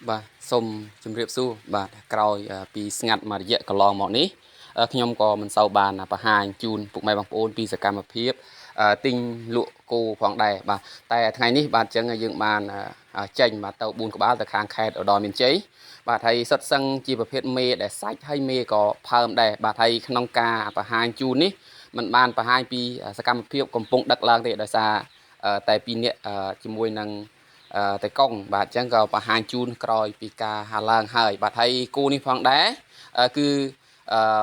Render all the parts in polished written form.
បាទសូមជម្រាបសួរបាទក្រោយពីស្ងាត់មួយរយៈកន្លងមកនេះខ្ញុំក៏មិនសូវបានបង្ហាញជូនពុកម៉ែបងប្អូនពីសកម្មភាពទិញលក់គោផងដែរបាទតែថ្ងៃនេះបាទអញ្ចឹងយើងបានចេញបាទទៅ4ក្បាលទៅខាងខេត្តឧត្តរមានជ័យបាទហើយសុទ្ធសឹងជាប្រភេទមេដែលសាច់ហើយមេក៏ផើមដែរបាទហើយក្នុងការបង្ហាញជូននេះมันបានបង្ហាញពីសកម្មភាពកំពុងដឹកឡើងទេដោយសារតែពីរនាក់ជាមួយនឹងតែកងបាទអញ្ចឹងក៏បង្ហាញជូនក្រោយពីការហាឡើងហើយបាទហើយគូនេះផងដែរគឺ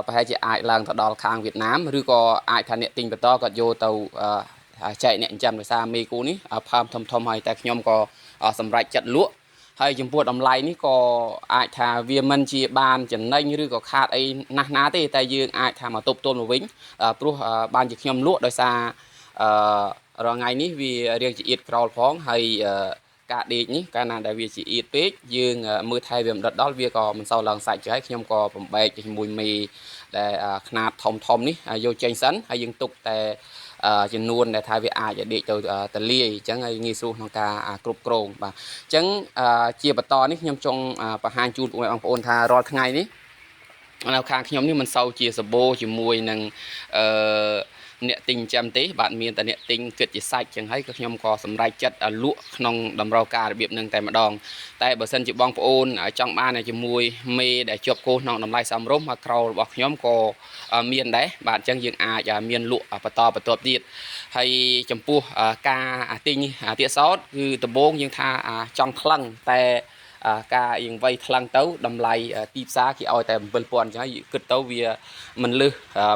ប្រហែលជាអាចឡើងទៅដល់ខាងវៀតណាមឬក៏អាចថាអ្នកទិញបន្តក៏យកទៅចែកអ្នកចិញ្ចឹមដោយសារមេគូនេះផើមធំហើយតែខ្ញុំក៏សម្រេចចិត្តលក់ហើយចំពោះតម្លៃនេះក៏អាចថាវាមិនជាបានចំណេញឬក៏ខាតអីណាស់ណាទេតែយើងអាចថាមកទប់ទល់មកវិញព្រោះបានជាខ្ញុំលក់ដោយសាររាល់ថ្ងៃនេះវារៀងជាអៀតក្រោលផងហើយការដេកនេះកាលណាដែលវាជាអៀតពេកយើងមើលថែវាមិនដិតដល់វាក៏មិនសូវឡើងសាច់ចឹងហើយខ្ញុំក៏បំបែកជាមួយមេដែលຂະຫນាតធំនេះយកចេញសិនហើយយើងទុកតែចំនួនដែលថាវាអាចដេកទៅតលាយអញ្ចឹងហើយងាយស្រួលក្នុងការគ្រប់គ្រងបាទអញ្ចឹងជាបន្តនេះខ្ញុំចង់បង្ហាញជូនពុកម៉ែបងប្អូនថារាល់ថ្ងៃនេះនៅខាងខ្ញុំនេះមិនសូវជាសម្បូរជាមួយនឹងអ្នកទិញចាំទេបាទមានតែអ្នកទិញគិតជាសាច់ចឹងហើយក៏ខ្ញុំក៏សម្រេចចិត្តលក់ក្នុងតម្រូវការរបៀបនឹងតែម្ដងតែបើសិនជាបងប្អូនចង់បានជាមួយមេដែលជាប់គោក្នុងតម្លៃសមរម្យមកក្រោលរបស់ខ្ញុំក៏មានដែរបាទអញ្ចឹងយើងអាចមានលក់បន្តបន្ទាប់ទៀតហើយចំពោះការទិញទៀតសោតគឺដំបូងយើងថាចង់ថ្លឹងតែការយើងវៃថ្លឹងទៅតម្លៃទីផ្សារគេឲ្យតែ7,000អញ្ចឹងហើយគិតទៅវាមិនលឺ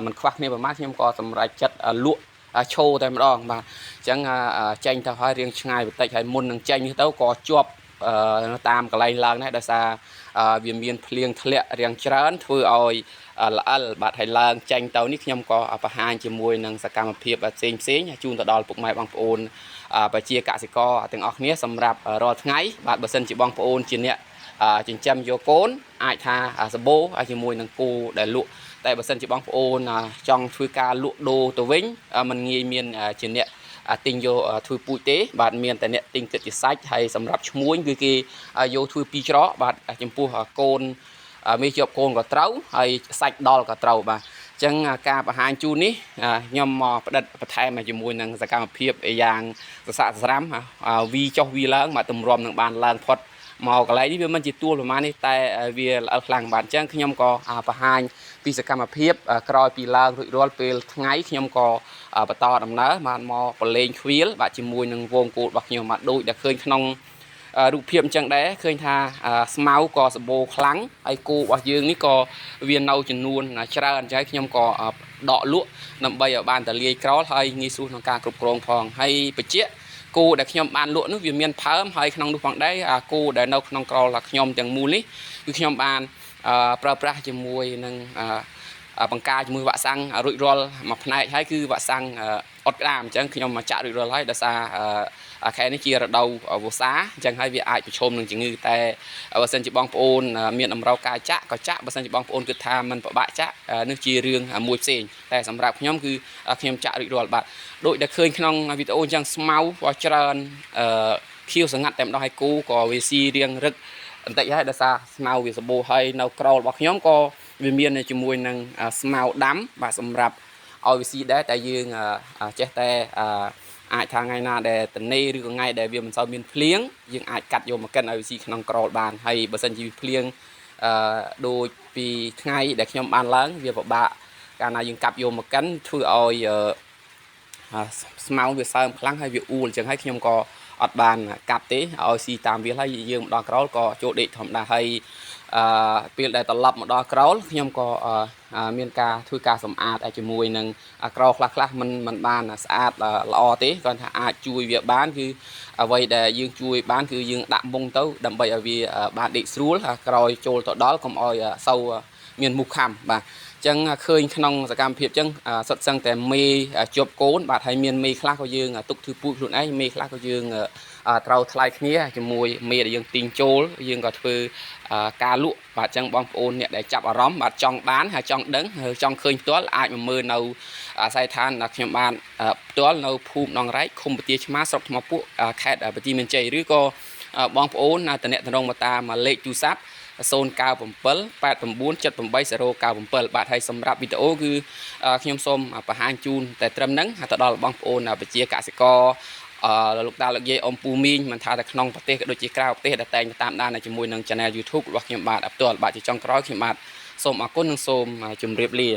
មិនខ្វះគ្នាប្រហែលខ្ញុំក៏សម្រេចចិត្តលក់ឈោតែម្ដងបាទអញ្ចឹងចេញទៅហើយរៀងឆ្ងាយបន្តិចហើយមុននឹងចេញទៅក៏ជាប់តាមកន្លែងឡើងដែរដោយសារវាមានភ្លៀងធ្លាក់រៀងច្រើនធ្វើឲ្យល្អិលបាទហើយឡើងចេញទៅនេះខ្ញុំក៏បង្ហាញជាមួយនឹងសកម្មភាពផ្សេងជូនទៅដល់ពុកម៉ែបងប្អូនប្រជាកសិករទាំងអស់គ្នាសម្រាប់រាល់ថ្ងៃបាទបើសិនជាបងប្អូនជាអ្នកចិញ្ចឹមយកកូនអាចថាសម្បូរជាមួយនឹងគូដែលលក់តែបើសិនជាបងប្អូនចង់ធ្វើការលក់ដូរទៅវិញมันងាយមានជាអ្នកទិញយកធ្វើពូជទេបាទមានតែអ្នកទិញគិតជាសាច់ហើយសម្រាប់ឈ្មួញគឺគេយកធ្វើពីរច្រកបាទចំពោះកូនមេជាប់កូនក៏ត្រូវហើយសាច់ដល់ក៏ត្រូវបាទអញ្ចឹងការបង្ហាញជូននេះខ្ញុំមកផ្ដិតបន្ថែមជាមួយនឹងសកម្មភាពយ៉ាងសស័កសស្រាំវីចុះវីឡើងមកទម្រាំនឹងបានឡើងផុតមកកន្លែងនេះវាមិនជាទួលប្រហែលនេះតែវាល្អិលខ្លាំងបាទអញ្ចឹងខ្ញុំក៏បង្ហាញពីសកម្មភាពក្រោយពីឡើងរួចរាល់ពេលថ្ងៃខ្ញុំក៏បន្តដំណើរបានមកប្រឡែងខ្វៀលបាទជាមួយនឹងវងគោលរបស់ខ្ញុំបាទដូចដែលឃើញក្នុងរូបភាពអញ្ចឹងដែរឃើញថាស្មៅក៏សម្បូរខ្លាំងហើយគោរបស់យើងនេះក៏វានៅចំនួនច្រើនអញ្ចឹងខ្ញុំក៏ដកលក់ដើម្បីឲ្យបានតលាយក្រោលហើយងាយស្រួលក្នុងការគ្រប់គ្រងផងហើយបច្ចៈគោដែលខ្ញុំបានលក់នោះវាមានផើមហើយក្នុងនោះផងដែរគោដែលនៅក្នុងក្រោលខ្ញុំទាំងមូលនេះគឺខ្ញុំបានប្រើប្រាស់ជាមួយនឹងបង្ការជាមួយវ៉ាក់សាំងរួចរាល់មួយផ្នែកហើយគឺវ៉ាក់សាំងអត់ក្តាមអញ្ចឹងខ្ញុំមកចាក់រួចរាល់ហើយដោយសារខែនេះជារដូវវស្សាអញ្ចឹងហើយវាអាចប្រឈមនឹងជំងឺតែបើសិនជាបងប្អូនមានតម្រូវការចាក់ក៏ចាក់បើសិនជាបងប្អូនគិតថាมันពិបាកចាក់នេះជារឿងមួយផ្សេងតែសម្រាប់ខ្ញុំគឺខ្ញុំចាក់រួចរាល់បាទដូចដែលឃើញក្នុងវីដេអូអញ្ចឹងស្មៅក៏ច្រើនខៀវសង្ងាត់តែម្ដងហើយគូក៏វាស៊ីរៀងរឹកបន្តិចហើយដោយសារស្មៅវាសម្បូរហើយនៅក្រោលរបស់ខ្ញុំក៏វាមានជាមួយនឹងស្មៅដាំបាទសម្រាប់ឲ្យវាស៊ីដែរតែយើងចេះតែអាចថាថ្ងៃណាដែលតនេឬក៏ថ្ងៃដែលវាមិនសូវមានភ្លៀងយើងអាចកាត់យកមកកិនឲ្យវាស៊ីក្នុងក្រោលបានហើយបើសិនជាភ្លៀងដូចពីថ្ងៃដែលខ្ញុំបានឡើងវាពិបាកកាលណាយើងកាប់យកមកកិនធ្វើឲ្យស្មៅវាសើមខ្លាំងហើយវាអួលអញ្ចឹងហើយខ្ញុំក៏អត់បានកាប់ទេឲ្យស៊ីតាមវាហើយយើងមកដល់ក្រោលក៏ចូលដេកធម្មតាហើយពេលដែលត្រឡប់មកដល់ក្រោលខ្ញុំក៏មានការធ្វើការសម្អាតជាមួយនឹងក្រោលខ្លះមិនបានស្អាតល្អទេគាត់ថាអាចជួយវាបានគឺអ្វីដែលយើងជួយបានគឺយើងដាក់មុងទៅដើម្បីឲ្យវាបានដេកស្រួលក្រោយចូលទៅដល់កុំឲ្យសូវមានមូសខាំបាទចឹងឃើញក្នុងសកម្មភាពចឹងសុទ្ធសឹងតែមេជាប់កូនបាទហើយមានមេខ្លះក៏យើងទុកធ្វើពូជខ្លួនឯងមេខ្លះក៏យើងត្រូវថ្លៃគ្នាជាមួយមេដែលយើងទិញចូលយើងក៏ធ្វើការលក់បាទចឹងបងប្អូនអ្នកដែលចាប់អារម្មណ៍បាទចង់បានហើយចង់ដឹងចង់ឃើញផ្ទាល់អាចមកមើលនៅអាស័យដ្ឋានខ្ញុំបានផ្ទាល់នៅភូមិដងរែកឃុំពទាឆ្មាស្រុកថ្មពួកខេត្តបន្ទាយមានជ័យឬក៏ បងប្អូនតំណតំណងមកតាមលេខទូរស័ព្ទ09789789097បាទហើយសម្រាប់វីដេអូគឺខ្ញុំសូមបង្ហាញជូនតែត្រឹមហ្នឹងទៅដល់បងប្អូនប្រជាកសិករលោកតាលោកយាយអ៊ំពូមីងមិនថាតែក្នុងប្រទេសក៏ដូចជាក្រៅប្រទេសដែលតែងតាមដានជាមួយនឹង Channel YouTube របស់ខ្ញុំបាទផ្ទាល់បាទជាចុងក្រោយខ្ញុំបាទសូមអរគុណនិងសូមជម្រាបលា